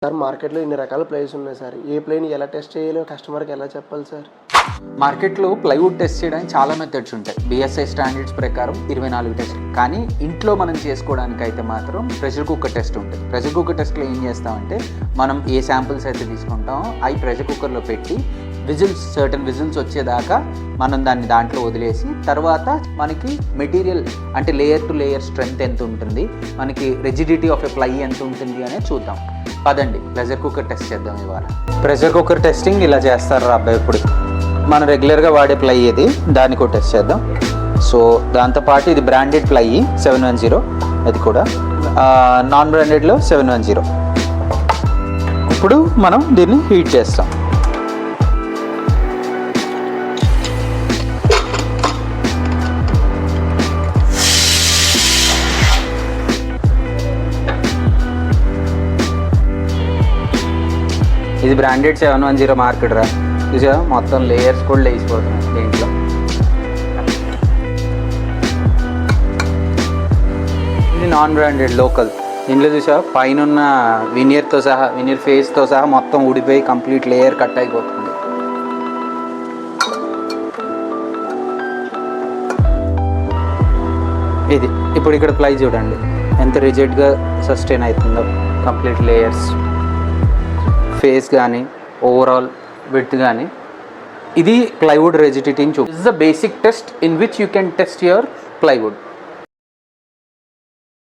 Sir మార్కెట్లో ఇన్ని రకాల ప్లైస్ ఉన్నాయి సార్. ఏ ప్లైని ఎలా టెస్ట్ చేయాలో కస్టమర్కి ఎలా చెప్పాలి సార్? మార్కెట్లో ప్లైవుడ్ టెస్ట్ చేయడానికి చాలా మెథడ్స్ ఉంటాయి. బిఎస్ఐ స్టాండర్డ్స్ ప్రకారం 24 టెస్ట్. కానీ ఇంట్లో మనం చేసుకోవడానికి అయితే మాత్రం ప్రెషర్ కుక్కర్ టెస్ట్ ఉంటుంది. ప్రెషర్ కుక్కర్ టెస్ట్లో ఏం చేస్తామంటే మనం ఏ శాంపిల్స్ అయితే తీసుకుంటామో అవి ప్రెషర్ కుక్కర్లో పెట్టి సర్టన్ విజిల్స్ వచ్చేదాకా మనం దాంట్లో వదిలేసి తర్వాత మనకి మెటీరియల్ అంటే లేయర్ టు లేయర్ స్ట్రెంగ్త్ ఎంత ఉంటుంది, మనకి రిజిడిటీ ఆఫ్ ఎ ప్లై ఎంత ఉంటుంది అనేది చూద్దాం. పదండి ప్రెషర్ కుక్కర్ టెస్ట్ చేద్దాం ఇవాళ. ప్రెషర్ కుక్కర్ టెస్టింగ్ ఇలా చేస్తారు రా అబ్బాయి. ఇప్పుడు మనం రెగ్యులర్గా వాడే ప్లై ఇది, దాన్ని కూడా టెస్ట్ చేద్దాం. సో దాంతోపాటు ఇది బ్రాండెడ్ ప్లై 710, అది కూడా నాన్ బ్రాండెడ్లో 710. ఇప్పుడు మనం దీన్ని హీట్ చేస్తాం. ఇది బ్రాండెడ్ 710 మార్కెట్ రా. చూసా మొత్తం లేయర్స్ కూడా లేచిపోతున్నాయి దీంట్లో. ఇది నాన్ బ్రాండెడ్ లోకల్. దీంట్లో చూసా పైన ఉన్న వినియర్తో సహా వినియర్ ఫేస్తో సహా మొత్తం ఊడిపోయి కంప్లీట్ లేయర్ కట్ అయిపోతుంది. ఇది ఇప్పుడు ఇక్కడ ప్లై చూడండి ఎంత రిజిడ్గా సస్టైన్ అవుతుందో. కంప్లీట్ లేయర్స్ ఫేస్ కానీ ఓవరాల్ విడ్త్ కానీ. ఇది ప్లైవుడ్ రిజిడిటీని చూపు. This is the basic test in which you can test your plywood.